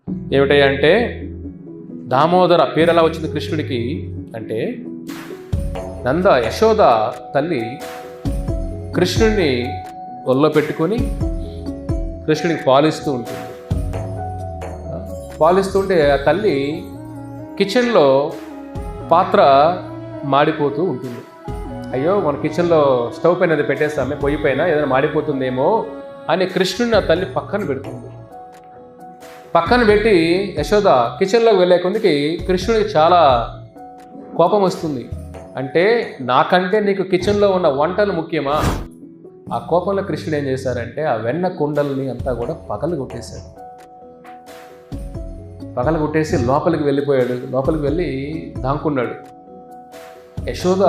ఏమిటంటే దామోదర పేరు ఎలా వచ్చింది కృష్ణుడికి అంటే, యశోద తల్లి కృష్ణుడిని ఒళ్ళో పెట్టుకొని కృష్ణుడికి పాలిస్తూ ఉంటుంది. పాలిస్తుంటే ఆ తల్లి కిచెన్లో పాత్ర మాడిపోతూ ఉంటుంది. అయ్యో మన కిచెన్లో స్టవ్ పైన అది పెట్టేస్తామే, పొయ్యి పైన ఏదైనా మాడిపోతుందేమో అని కృష్ణుడిని ఆ తల్లి పక్కన పెడుతుంది. పక్కన పెట్టి యశోద కిచెన్లోకి వెళ్ళే కొద్దికి కృష్ణుడికి చాలా కోపం వస్తుంది. అంటే నాకంటే నీకు కిచెన్లో ఉన్న వంటలు ముఖ్యమా? ఆ కోపంలో కృష్ణుడు ఏం చేశారంటే ఆ వెన్న కుండల్ని అంతా కూడా పగలు కొట్టేశాడు. పగలు కొట్టేసి లోపలికి వెళ్ళిపోయాడు. లోపలికి వెళ్ళి దాంకున్నాడు. యశోద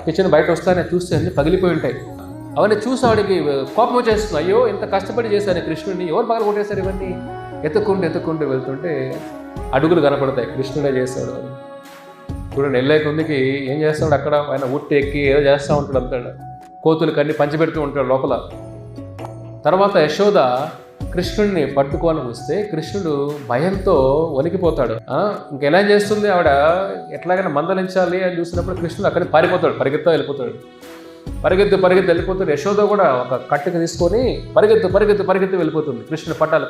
కిచెన్ బయట వస్తానే చూస్తే అన్ని పగిలిపోయి ఉంటాయి. అవన్నీ చూసి ఆవిడికి కోపం వచ్చేస్తుంది. అయ్యో ఇంత కష్టపడి చేశాను కృష్ణుడిని, ఎవరు పగలు కొట్టేశారు? ఇవన్నీ ఎత్తుక్కుంటూ వెళ్తుంటే అడుగులు కనపడతాయి, కృష్ణుడే చేశాడు అని. చూడండి, వెళ్ళే కొందికి ఏం చేస్తాడు అక్కడ, ఆయన ఉట్టి ఎక్కి ఏదో చేస్తూ ఉంటాడు. అంతాడు కోతులకి అన్ని పంచిపెడుతూ ఉంటాడు లోపల. తర్వాత యశోద కృష్ణుడిని పట్టుకొని వస్తే కృష్ణుడు భయంతో వణికిపోతాడు. ఇంకెలా చేస్తుంది ఆవిడ, ఎట్లాగైనా మందలించాలి అని చూసినప్పుడు కృష్ణుడు అక్కడికి పారిపోతాడు, పరిగెత్తా వెళ్ళిపోతాడు. పరిగెత్తి వెళ్ళిపోతాడు. యశోద కూడా ఒక కట్టుకు తీసుకొని పరిగెత్తి వెళ్ళిపోతుంది. కృష్ణుడు పట్టాలి.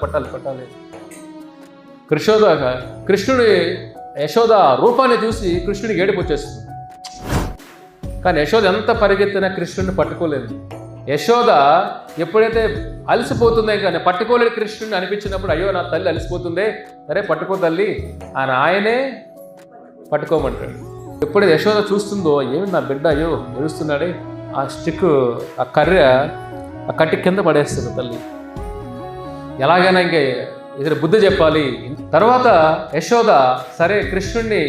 కృష్ణుడి యశోద రూపాన్ని చూసి కృష్ణుడికి ఏడుపు వచ్చేస్తుంది. కానీ యశోద ఎంత పరిగెత్తినా కృష్ణుడిని పట్టుకోలేదు. యశోద ఎప్పుడైతే అలసిపోతుందే కానీ పట్టుకోలేని కృష్ణుడిని అనిపించినప్పుడు, అయ్యో నా తల్లి అలసిపోతుందే, సరే పట్టుకో తల్లి అని ఆయనే పట్టుకోమంటాడు. ఎప్పుడైతే యశోద చూస్తుందో, ఏమి నా బిడ్డ అయ్యో ఏడుస్తున్నాడే, ఆ స్టిక్ ఆ కర్ర ఆ కట్టి కింద పడేస్తుంది తల్లి. ఎలాగైనా ఇంకే ఇతర బుద్ధి చెప్పాలి. తర్వాత యశోద సరే కృష్ణుడిని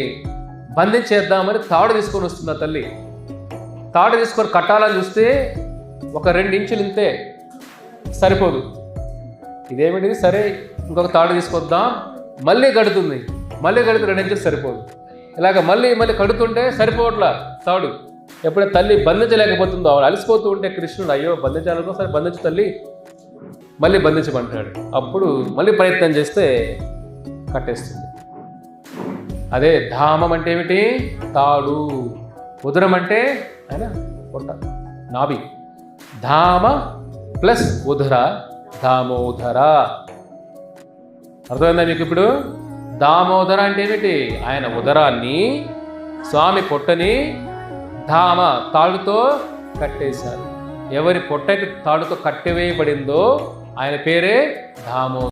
బంధించేద్దామని తాడు తీసుకొని వస్తుంది ఆ తల్లి. తాడు తీసుకొని కట్టాలని చూస్తే ఒక 2 ఇంచులు ఇంతే, సరిపోదు. ఇదేమిటిది, సరే ఇంకొక తాడు తీసుకొద్దాం, మళ్ళీ కడుతుంది. 2 ఇంచులు సరిపోదు. ఇలాగ మళ్ళీ కడుతుంటే సరిపోవట్లా తాడు. ఎప్పుడైతే తల్లి బంధించలేకపోతుందో, ఆవిడ అలసిపోతూ ఉంటే కృష్ణుడు అయ్యో బంధించాలనుకో, సరే బంధించు తల్లి, మళ్ళీ బంధించమంటాడు. అప్పుడు మళ్ళీ ప్రయత్నం చేస్తే కట్టేస్తుంది. అదే ధామం అంటే ఏమిటి, తాడు. ఉదరం అంటే ఆయన పొట్ట, నాభి. ధామ ప్లస్ ఉదర, దామోదర. అర్థమైందా మీకు ఇప్పుడు? దామోదర అంటే ఏమిటి, ఆయన ఉదరాన్ని, స్వామి పొట్టని ధామ తాడుతో కట్టేశారు. ఎవరి పొట్టకి తాడుతో కట్టివేయబడిందో ఆయన పేరే దామోదర.